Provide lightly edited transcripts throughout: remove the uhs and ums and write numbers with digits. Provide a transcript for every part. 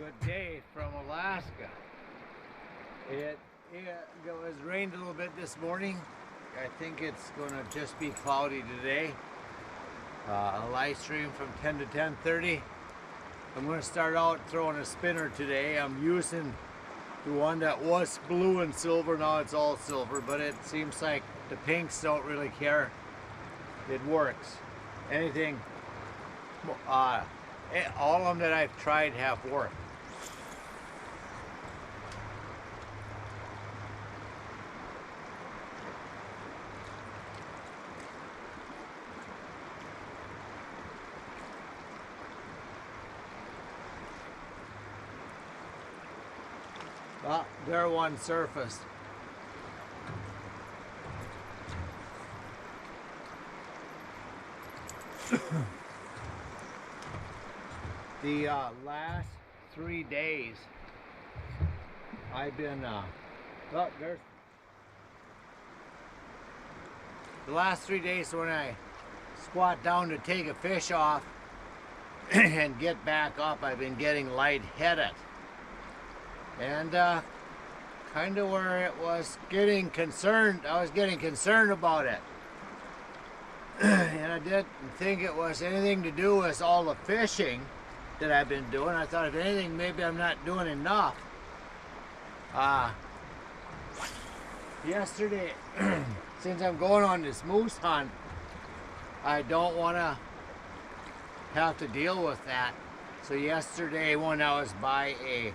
good day from Alaska. It was rained a little bit this morning. I think it's going to just be cloudy today. A live stream from 10 to 10:30. I'm going to start out throwing a spinner today. I'm using the one that was blue and silver. Now it's all silver, but it seems like the pinks don't really care. It works. Anything, all of them that I've tried have worked. Well, there one surfaced. The last 3 days I've been oh, there's the last 3 days when I squat down to take a fish off and get back up, I've been getting lightheaded. And kind of where it was getting concerned, I was getting concerned about it. And I didn't think it was anything to do with all the fishing that I've been doing. I thought if anything, maybe I'm not doing enough. Yesterday, since I'm going on this moose hunt, I don't want to have to deal with that. So yesterday when I was by a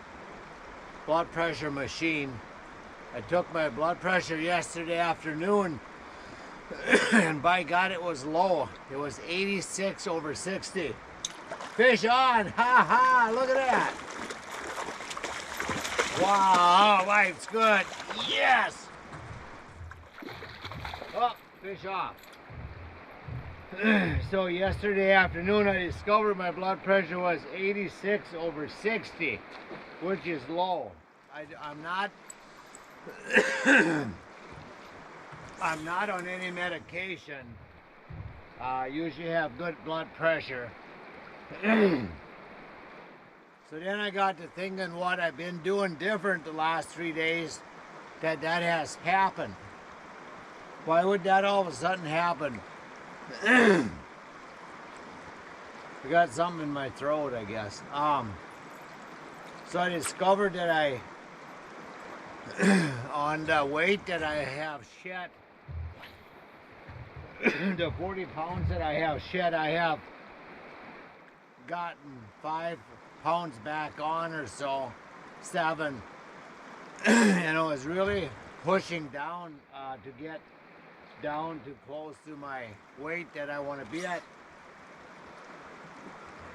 blood pressure machine, I took my blood pressure yesterday afternoon and by God it was low. It was 86/60. Fish on! Ha ha! Look at that! Wow! Life's good! Yes! Oh, fish off. So yesterday afternoon I discovered my blood pressure was 86/60, which is low. I'm not I'm not on any medication. Usually have good blood pressure. So then I got to thinking what I've been doing different the last 3 days that has happened. Why would that all of a sudden happen? I got something in my throat, I guess. So I discovered that on the weight that I have shed, the 40 pounds that I have shed, I have gotten 5 pounds back on or so, 7. And I was really pushing down to get down to close to my weight that I want to be at.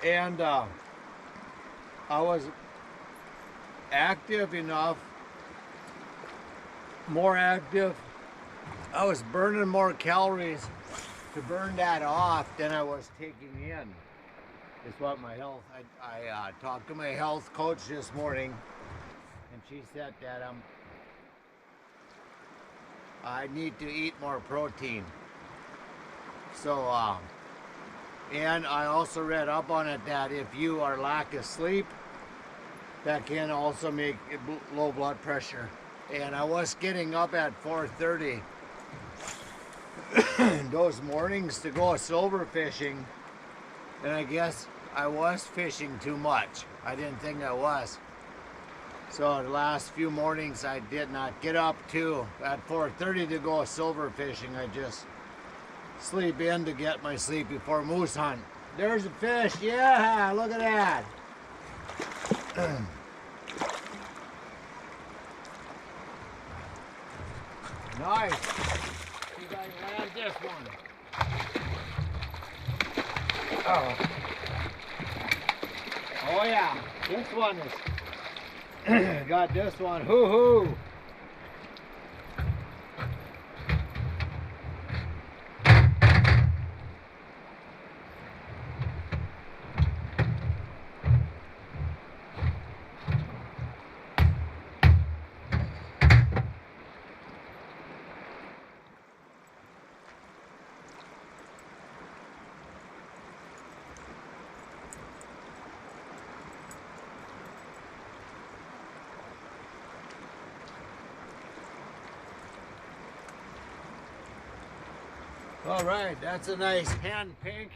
And I was active enough, more active. I was burning more calories to burn that off than I was taking in. It's what my health, I talked to my health coach this morning and she said that I need to eat more protein. So, and I also read up on it that if you are lack of sleep, that can also make low blood pressure. And I was getting up at 4:30 those mornings to go silver fishing, and I guess I was fishing too much. I didn't think I was. So the last few mornings I did not get up at 4:30 to go silver fishing. I just sleep in to get my sleep before moose hunt. There's a fish, yeah, look at that. Nice. You guys land this one. Oh. Oh yeah, this one is got this one. Hoo hoo. All right, that's a nice hand pink.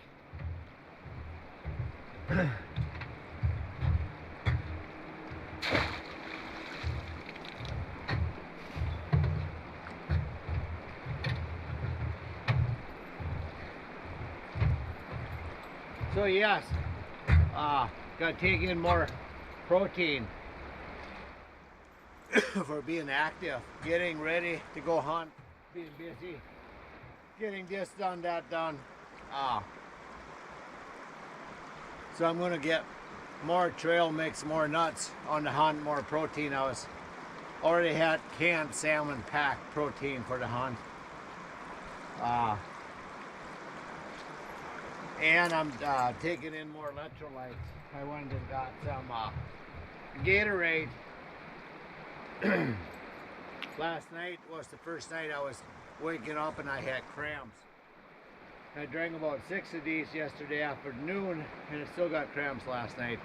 So yes, gotta take in more protein for being active, getting ready to go hunt, being busy, getting this done, that done. So I'm gonna get more trail mix, more nuts on the hunt, more protein. I was already had canned salmon packed protein for the hunt. And I'm taking in more electrolytes. I went and got some Gatorade. Last night was the first night I was waking up and I had cramps. I drank about 6 of these yesterday afternoon and I still got cramps last night.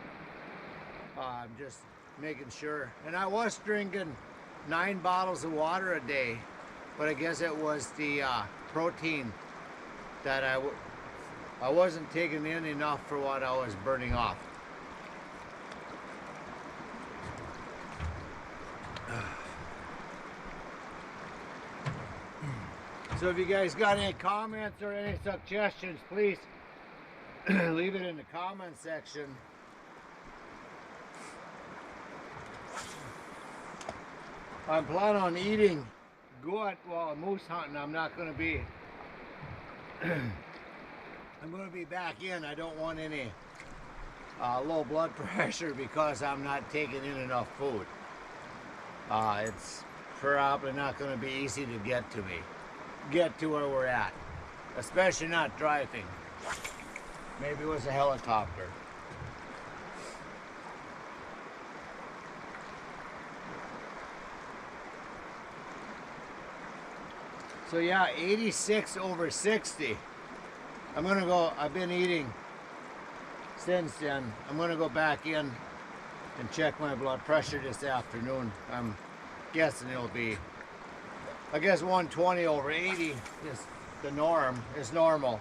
I'm just making sure. And I was drinking 9 bottles of water a day, but I guess it was the protein that I wasn't taking in enough for what I was burning off. So if you guys got any comments or any suggestions, please leave it in the comment section. I'm planning on eating good while moose hunting. I'm not going to be I'm going to be back in. I don't want any low blood pressure because I'm not taking in enough food. It's probably not going to be easy to get to where we're at, especially not driving. Maybe it was a helicopter. So yeah, 86 over 60. I'm gonna go, I've been eating since then. I'm gonna go back in and check my blood pressure this afternoon. I'm guessing it'll be, I guess 120 over 80 is the norm, is normal.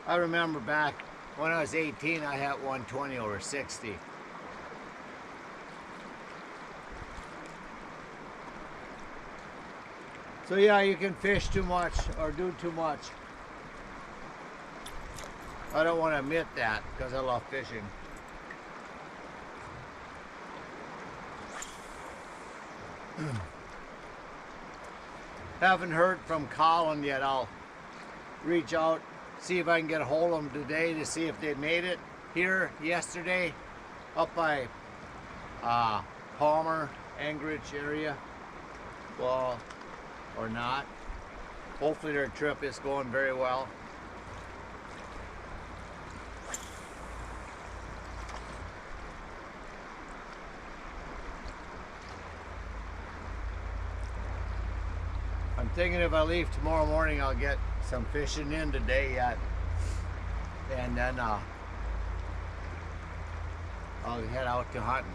I remember back when I was 18, I had 120 over 60. So yeah, you can fish too much or do too much. I don't want to admit that because I love fishing. Haven't heard from Colin yet. I'll reach out, see if I can get a hold of them today to see if they made it here yesterday up by Palmer, Anchorage area. Well, or not. Hopefully their trip is going very well. I'm thinking if I leave tomorrow morning, I'll get some fishing in today yet, and then I'll head out to hunting.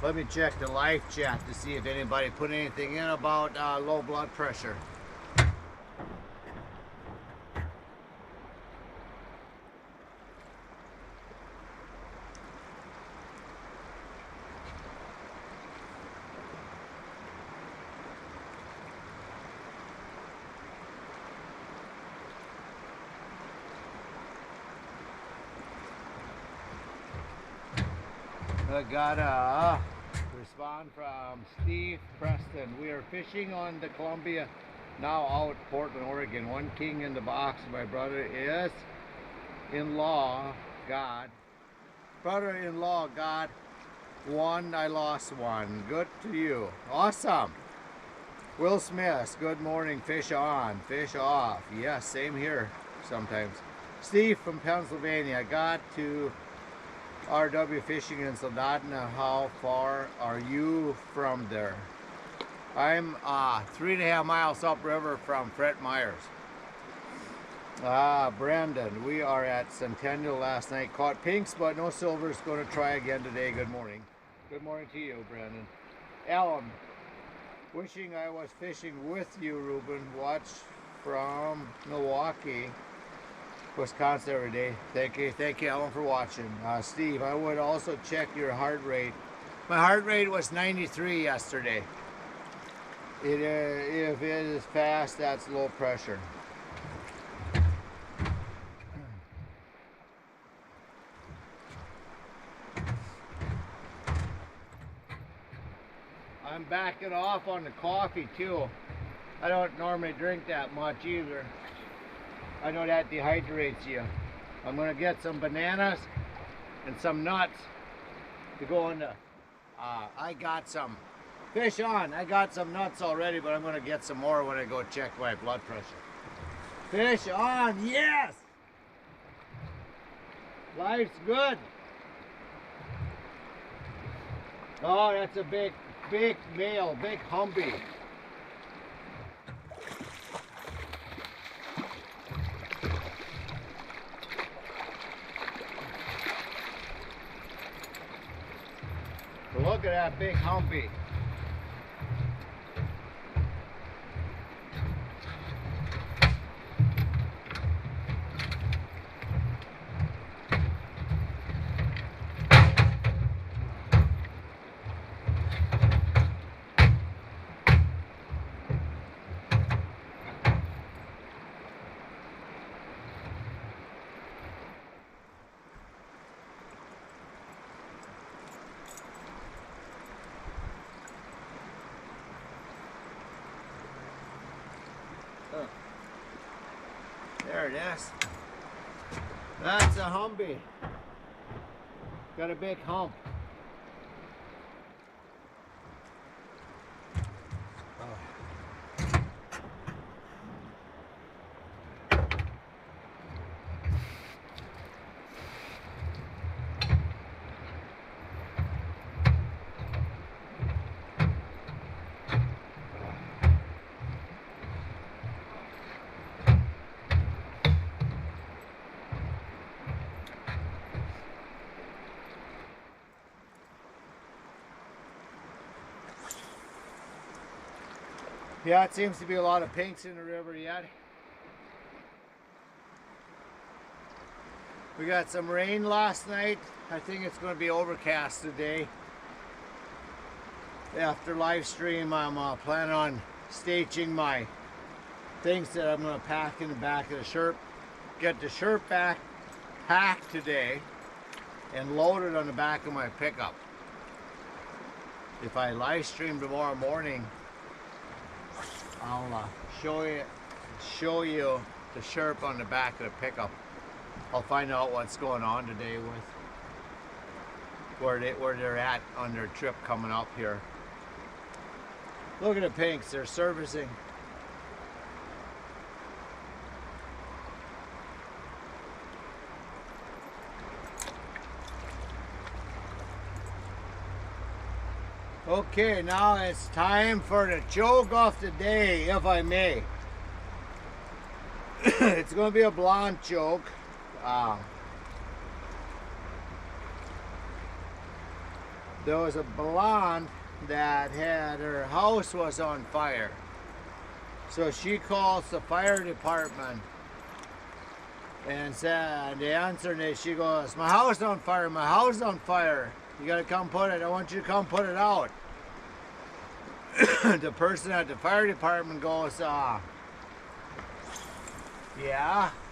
Let me check the live chat to see if anybody put anything in about low blood pressure. I got a respond from Steve Preston. We are fishing on the Columbia, now out Portland, Oregon. One king in the box. My brother is in-law God. Brother-in-law God won. I lost one. Good to you. Awesome. Will Smith. Good morning. Fish on. Fish off. Yes, same here sometimes. Steve from Pennsylvania. I got to RW fishing in Soldotna. How far are you from there? I'm 3.5 miles upriver from Fred Myers. Brandon, we are at Centennial last night. Caught pinks, but no silvers. Going to try again today. Good morning. Good morning to you, Brandon. Alan, Wishing I was fishing with you, Reuben. Watch from Milwaukee, Wisconsin every day. Thank you, Ellen, for watching. Steve, I would also check your heart rate. My heart rate was 93 yesterday. If it is fast, that's low pressure. I'm backing off on the coffee too. I don't normally drink that much either. I know that dehydrates you. I'm gonna get some bananas and some nuts to go in the, I got some fish on. I got some nuts already, but I'm gonna get some more when I go check my blood pressure. Fish on, yes! Life's good. Oh, that's a big male, big humpy. Look at that big humpy. There it is. That's a humpy. Got a big hump. Yeah, it seems to be a lot of pinks in the river yet. We got some rain last night. I think it's going to be overcast today. After live stream, I'm planning on staging my things that I'm going to pack in the back of the Sherp. Get the Sherp back packed today and loaded on the back of my pickup. If I live stream tomorrow morning, I'll show you the Sherp on the back of the pickup. I'll find out what's going on today with where they're at on their trip coming up here. Look at the pinks, they're servicing. Okay, now it's time for the joke of the day, if I may. It's going to be a blonde joke. There was a blonde that had her house was on fire. So she calls the fire department and said, the answer is, she goes, my house on fire, my house on fire. You gotta come put it, I want you to come put it out. The person at the fire department goes, yeah,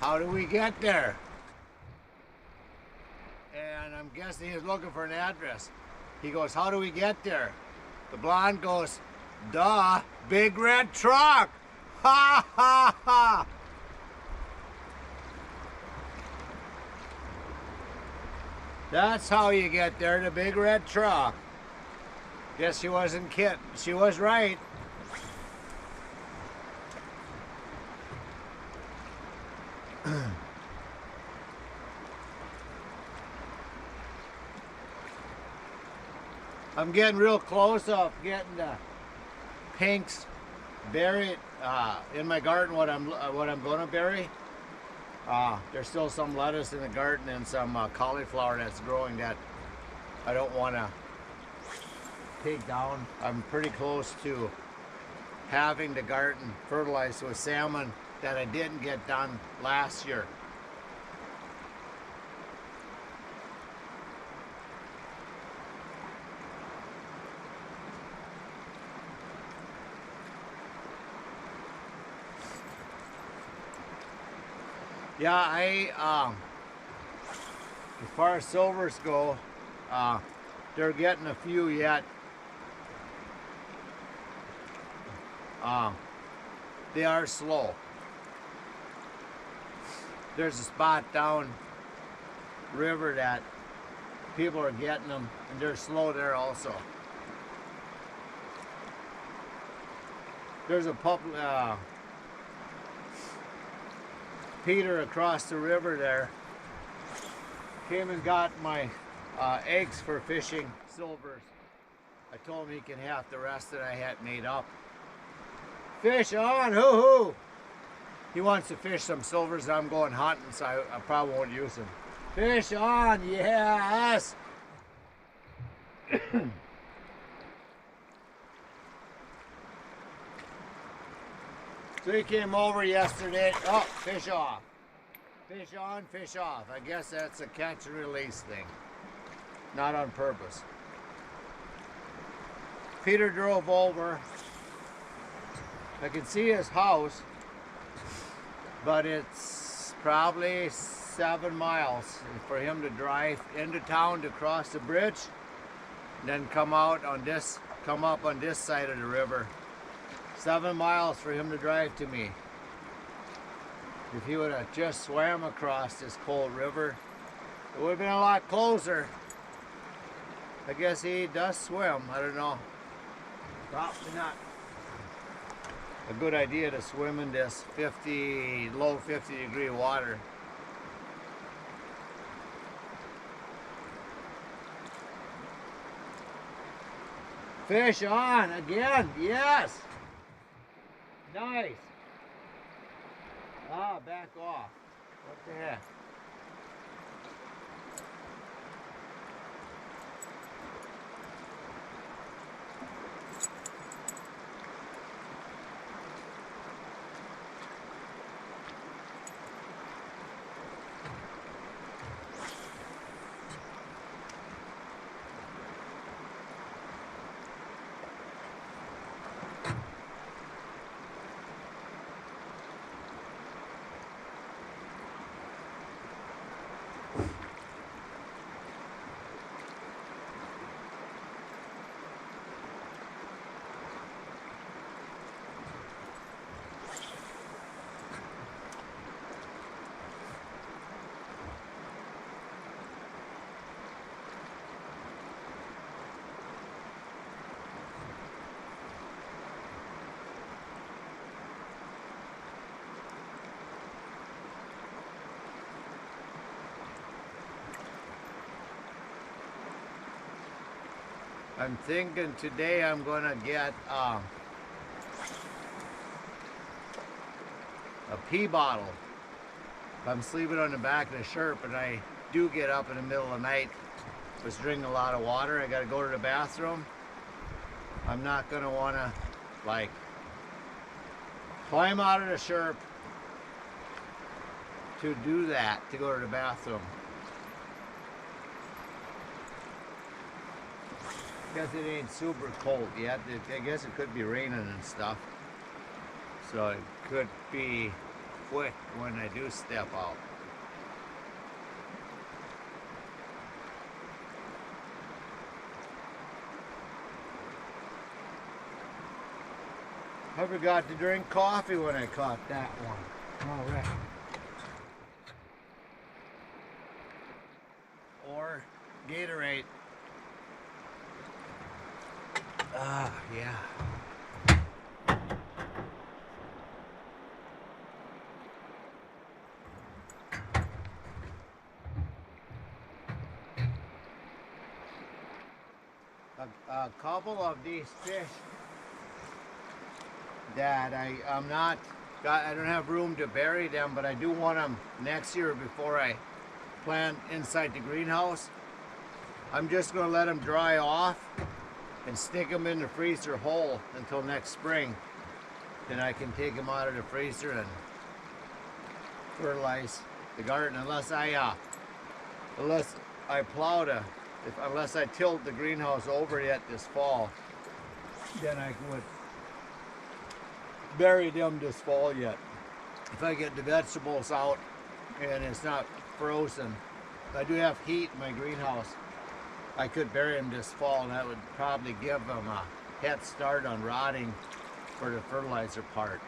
how do we get there? And I'm guessing he's looking for an address. He goes, how do we get there? The blonde goes, duh, big red truck. Ha ha ha. That's how you get there, the big red truck. Guess she wasn't kidding. She was right. I'm getting real close up getting the pinks buried in my garden. What I'm going to bury. There's still some lettuce in the garden and some cauliflower that's growing that I don't want to take down. I'm pretty close to having the garden fertilized with salmon that I didn't get done last year. Yeah, as far as silvers go, they're getting a few yet. They are slow. There's a spot down river that people are getting them, and they're slow there also. There's a Peter across the river there came and got my eggs for fishing silvers. I told him he can have the rest that I had made up. Fish on, hoo-hoo! He wants to fish some silvers. I'm going hunting, so I probably won't use them. Fish on, yes! So he came over yesterday. Oh, fish off. Fish on, fish off. I guess that's a catch and release thing. Not on purpose. Peter drove over. I can see his house, but it's probably 7 miles for him to drive into town to cross the bridge, then come up on this side of the river. 7 miles for him to drive to me. If he would have just swam across this cold river, it would have been a lot closer. I guess he does swim. I don't know. Probably not a good idea to swim in this low 50 degree water. Fish on again, yes. Nice. Ah, back off. What the heck? I'm thinking today I'm gonna get a pee bottle. I'm sleeping on the back of the shirt, but I do get up in the middle of the night, was drinking a lot of water. I gotta go to the bathroom. I'm not gonna wanna like climb out of the shirt to do that, to go to the bathroom. Guess it ain't super cold yet. I guess it could be raining and stuff. So it could be quick when I do step out. I forgot to drink coffee when I caught that one. All right. Or Gatorade. Ah, yeah. A couple of these fish that I don't have room to bury them, but I do want them next year before I plant inside the greenhouse. I'm just going to let them dry off and stick them in the freezer whole until next spring. then I can take them out of the freezer and fertilize the garden. Unless I unless I tilt the greenhouse over yet this fall, then I would bury them this fall yet. If I get the vegetables out and it's not frozen, I do have heat in my greenhouse, I could bury them this fall, and that would probably give them a head start on rotting for the fertilizer part.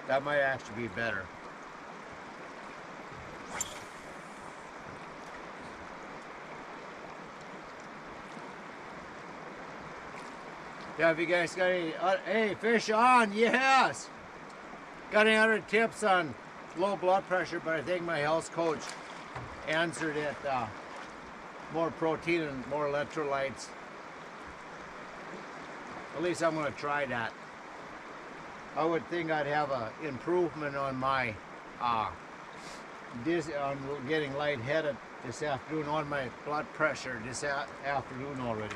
That might actually be better. Yeah, if you guys got any, hey, fish on, yes! Got any other tips on low blood pressure? But I think my health coach answered it. More protein and more electrolytes. At least I'm going to try that. I would think I'd have an improvement on my on getting lightheaded this afternoon, on my blood pressure this afternoon already.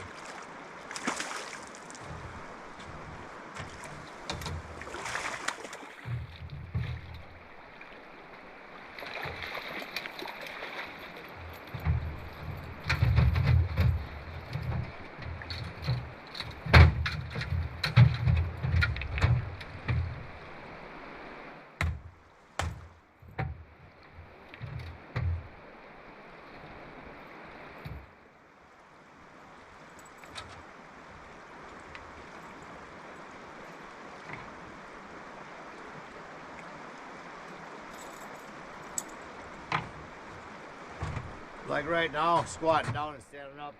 Like right now, squatting down and standing up,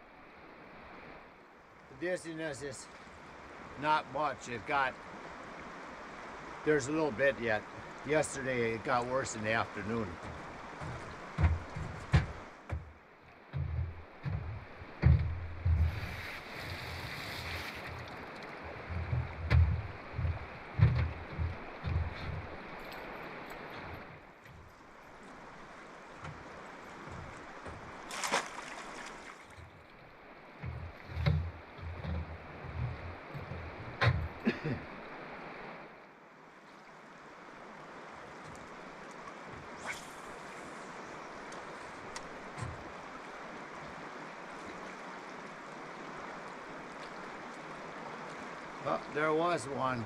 the dizziness is not much. There's a little bit yet. Yesterday it got worse in the afternoon. Oh, there was one.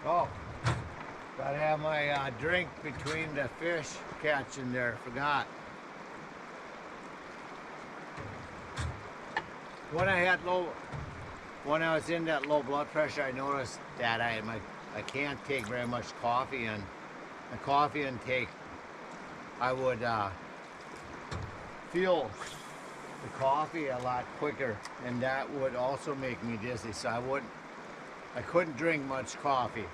Oh, gotta have my drink between the fish catching there. Forgot. When I was in that low blood pressure, I noticed that I can't take very much coffee, and the coffee intake, I would feel the coffee a lot quicker, and that would also make me dizzy. So I couldn't drink much coffee.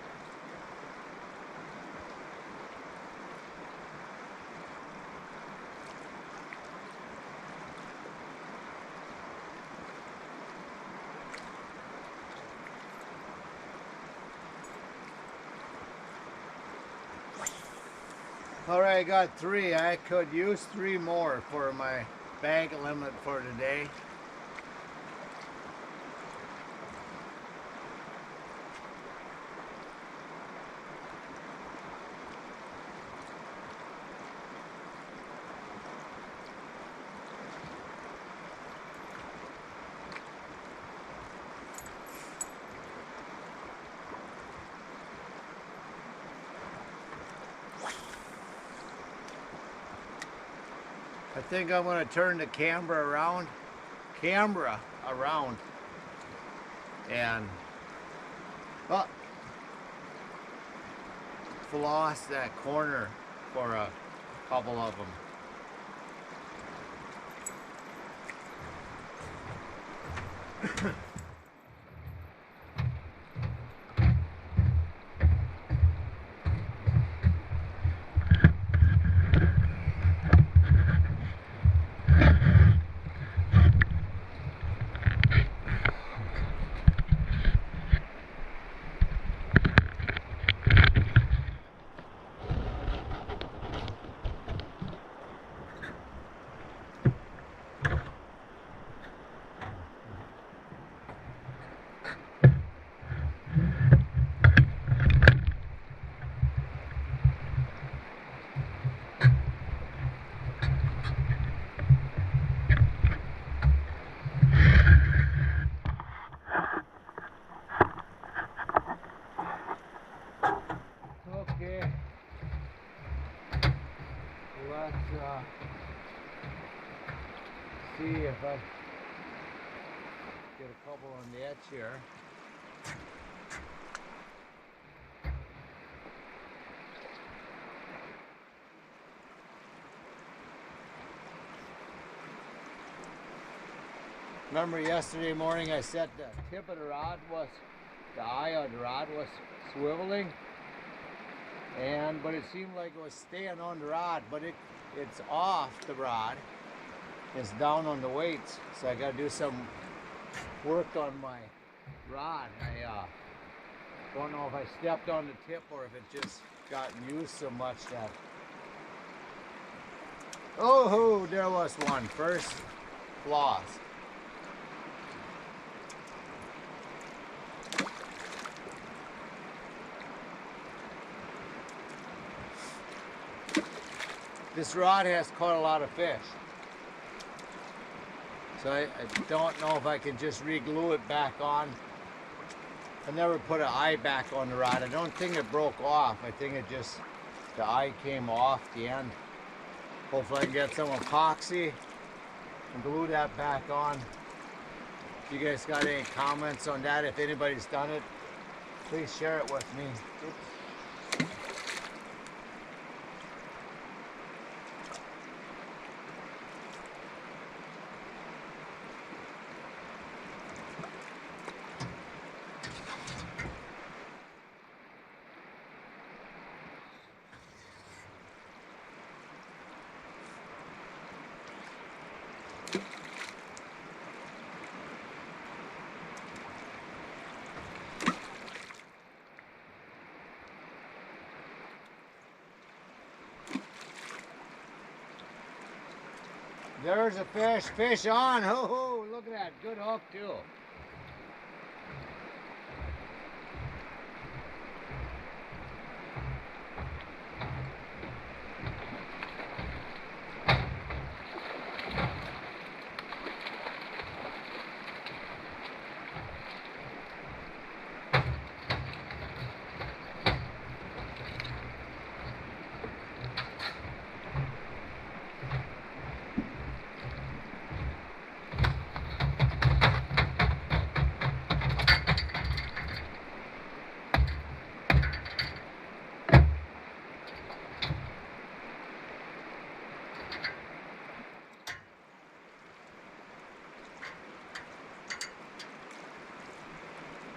All right, I got 3. I could use 3 more for my bag limit for today. I think I'm going to turn the camera around, and floss that corner for a couple of them. Okay, let's see if I get a couple on the edge here. Remember yesterday morning I said the tip of the rod was, the eye of the rod was swiveling, but it seemed like it was staying on the rod, but it's off the rod. It's down on the weights, so I got to do some work on my rod. I don't know if I stepped on the tip or if it just got used so much that... Oh, there was one. First floss. This rod has caught a lot of fish. So I don't know if I can just re-glue it back on. I never put an eye back on the rod. I don't think it broke off. I think it just, the eye came off the end. Hopefully I can get some epoxy and glue that back on. If you guys got any comments on that, if anybody's done it, please share it with me. Oops. There's a fish on. Ho ho, look at that, good hook too.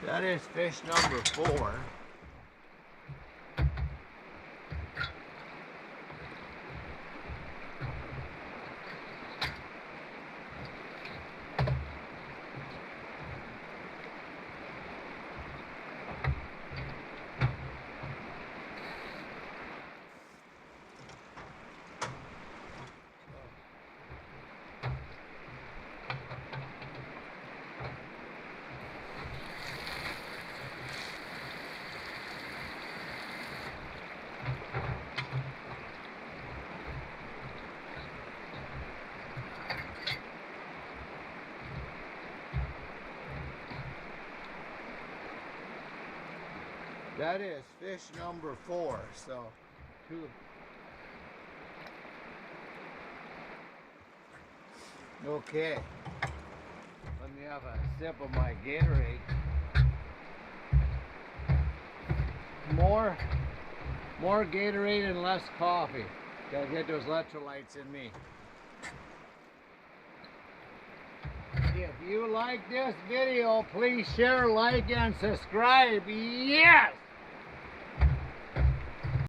That is fish number 4. That is fish number 4, so 2. Okay, let me have a sip of my Gatorade. More Gatorade and less coffee. Gotta get those electrolytes in me. If you like this video, please share, like, and subscribe. Yes!